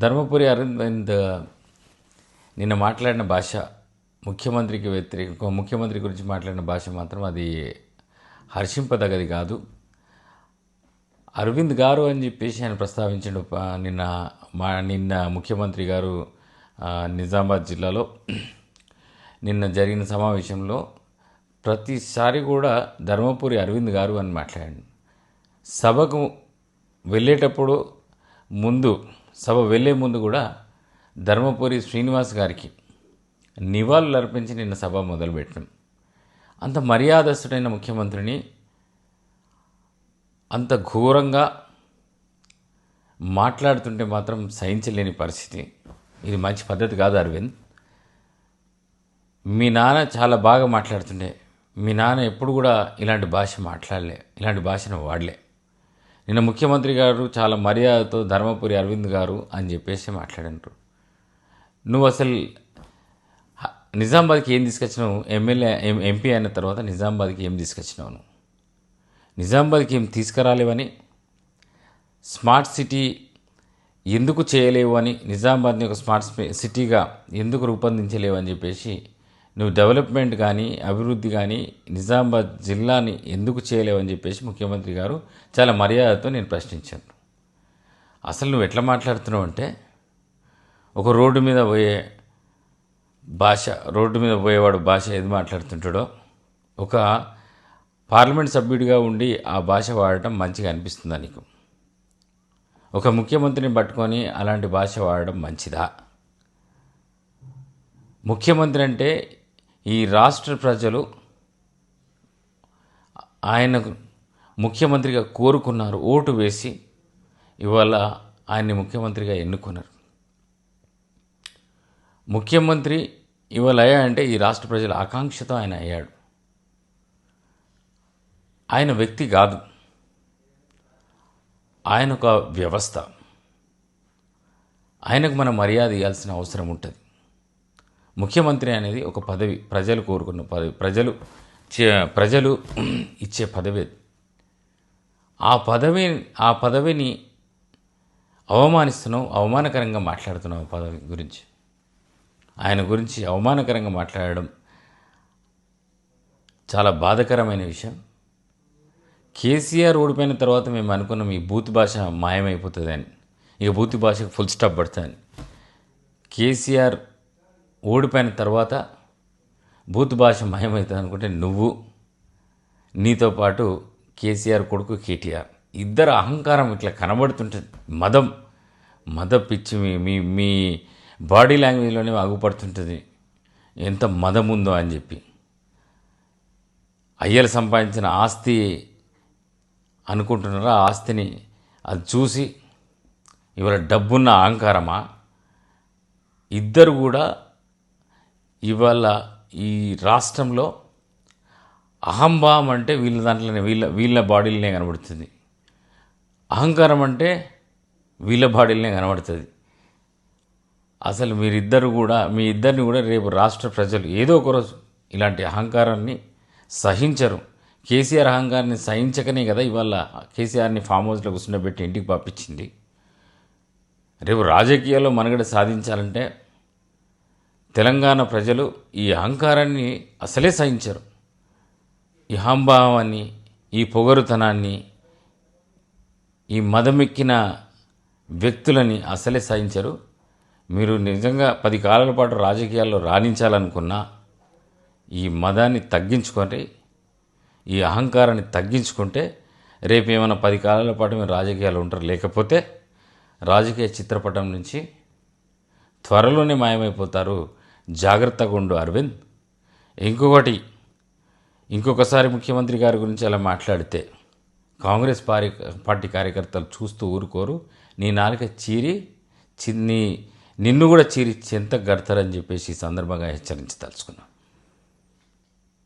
ధర్మపురి అరవింద్ నిన్న మాట్లాడిన భాష ముఖ్యమంత్రికి వ్యతిరేక ముఖ్యమంత్రి గురించి మాట్లాడిన భాష మాత్రం అది హర్షింపదగది కాదు. అరవింద్ గారు అని చెప్పేసి ఆయన ప్రస్తావించిన నిన్న ముఖ్యమంత్రి గారు నిజామాబాద్ జిల్లాలో నిన్న జరిగిన సమావేశంలో ప్రతిసారి కూడా ధర్మపురి అరవింద్ గారు అని మాట్లాడాడు. సభకు వెళ్ళేటప్పుడు సభ వెళ్ళే ముందు కూడా ధర్మపురి శ్రీనివాస్ గారికి నివాళులు అర్పించి నిన్న సభ మొదలుపెట్టాం. అంత మర్యాదస్తుడైన ముఖ్యమంత్రిని అంత ఘోరంగా మాట్లాడుతుంటే మాత్రం సహించలేని పరిస్థితి. ఇది మంచి పద్ధతి కాదు అరవింద్. మీ నాన్న చాలా బాగా మాట్లాడుతుండే, మీ నాన్న ఎప్పుడు కూడా ఇలాంటి భాష మాట్లాడలే, ఇలాంటి భాషను వాడలే. నిన్న ముఖ్యమంత్రి గారు చాలా మర్యాదతో ధర్మపురి అరవింద్ గారు అని చెప్పేసి మాట్లాడినారు. నువ్వు అసలు నిజామాబాద్కి ఏం తీసుకొచ్చినావు? ఎంపీ అయిన తర్వాత నిజామాబాద్కి ఏం తీసుకొచ్చినావు? నువ్వు నిజామాబాద్కి ఏం తీసుకురాలేవని, స్మార్ట్ సిటీ ఎందుకు చేయలేవు అని, నిజామాబాద్ని ఒక స్మార్ట్ సిటీగా ఎందుకు రూపొందించలేవు అని చెప్పేసి నువ్వు డెవలప్మెంట్ కానీ అభివృద్ధి కానీ నిజామాబాద్ జిల్లాని ఎందుకు చేయలేవని చెప్పేసి ముఖ్యమంత్రి గారు చాలా మర్యాదతో నేను ప్రశ్నించాను. అసలు నువ్వు ఎట్లా మాట్లాడుతున్నావు అంటే, ఒక రోడ్డు మీద పోయేవాడు భాష ఏది మాట్లాడుతుంటాడో, ఒక పార్లమెంట్ సభ్యుడిగా ఉండి ఆ భాష వాడటం మంచిగా అనిపిస్తుందా నీకు? ఒక ముఖ్యమంత్రిని పట్టుకొని అలాంటి భాష వాడడం మంచిదా? ముఖ్యమంత్రి అంటే ఈ రాష్ట్ర ప్రజలు ఆయనకు ముఖ్యమంత్రిగా కోరుకున్నారు, ఓటు వేసి ఇవాళ ఆయన్ని ముఖ్యమంత్రిగా ఎన్నుకున్నారు. ముఖ్యమంత్రి ఇవాళ అయ్యాడంటే ఈ రాష్ట్ర ప్రజల ఆకాంక్షతో ఆయన అయ్యాడు. ఆయన వ్యక్తి కాదు, ఆయన ఒక వ్యవస్థ. ఆయనకు మనం మర్యాద ఇవ్వాల్సిన అవసరం ఉంటుంది. ముఖ్యమంత్రి అనేది ఒక పదవి, ప్రజలు కోరుకున్న పదవి, ప్రజలు ఇచ్చే పదవి. ఆ పదవిని అవమానిస్తున్నావు, అవమానకరంగా మాట్లాడుతున్నావు. పదవి గురించి, ఆయన గురించి అవమానకరంగా మాట్లాడడం చాలా బాధాకరమైన విషయం. కేసీఆర్ ఓడిపోయిన తర్వాత మేము అనుకున్నాం ఈ బూత్ భాష మాయమైపోతుంది అని, ఇక బూత్ భాషకు ఫుల్ స్టాప్ పడుతుంది. కేసీఆర్ ఓడిపోయిన తర్వాత బూత్ భాష మాయమవుతుంది అనుకుంటే నువ్వు, నీతో పాటు కేసీఆర్ కొడుకు కేటీఆర్ ఇద్దరు అహంకారం ఇట్లా కనబడుతుంటుంది. మద పిచ్చి మీ బాడీ లాంగ్వేజ్లోనే ఆగుపడుతుంటుంది ఎంత మదం ఉందో అని చెప్పి. అయ్యలు సంపాదించిన ఆస్తి అనుకుంటున్నారా? ఆ ఆస్తిని అది చూసి ఇవాళ డబ్బున్న అహంకారమా? ఇద్దరు కూడా ఇవాళ ఈ రాష్ట్రంలో అహంభావం అంటే వీళ్ళ దాంట్లోనే వీళ్ళ బాడీలనే కనబడుతుంది, అహంకారం అంటే వీళ్ళ బాడీలనే కనబడుతుంది. అసలు మీ ఇద్దరిని కూడా రేపు రాష్ట్ర ప్రజలు ఏదో ఒకరోజు ఇలాంటి అహంకారాన్ని సహించరు. కేసీఆర్ అహంకారాన్ని సహించకనే కదా ఇవాళ కేసీఆర్ని ఫామ్ హౌస్లో కూర్చుండబెట్టి ఇంటికి పంపించింది. రేపు రాజకీయాల్లో మనుగడ సాధించాలంటే తెలంగాణ ప్రజలు ఈ అహంకారాన్ని అసలే సహించరు. ఈ అహంభావాన్ని, ఈ పొగరుతనాన్ని, ఈ మదమెక్కిన వ్యక్తులని అసలే సహించరు. మీరు నిజంగా 10 కాలాల పాటు రాజకీయాల్లో రాణించాలనుకున్నా ఈ మదాన్ని తగ్గించుకొని, ఈ అహంకారాన్ని తగ్గించుకుంటే రేపు ఏమైనా 10 కాలాల పాటు మీరు రాజకీయాలు ఉంటారు. లేకపోతే రాజకీయ చిత్రపటం నుంచి త్వరలోనే మాయమైపోతారు. జాగ్రత్తగా ఉండు అరవింద్. ఇంకొకసారి ముఖ్యమంత్రి గారి గురించి అలా మాట్లాడితే కాంగ్రెస్ పార్టీ కార్యకర్తలు చూస్తూ ఊరుకోరు. నీ నాలుక నిన్ను కూడా చీరి చెంత గడతారని చెప్పేసి ఈ సందర్భంగా హెచ్చరించదలుచుకున్నాను.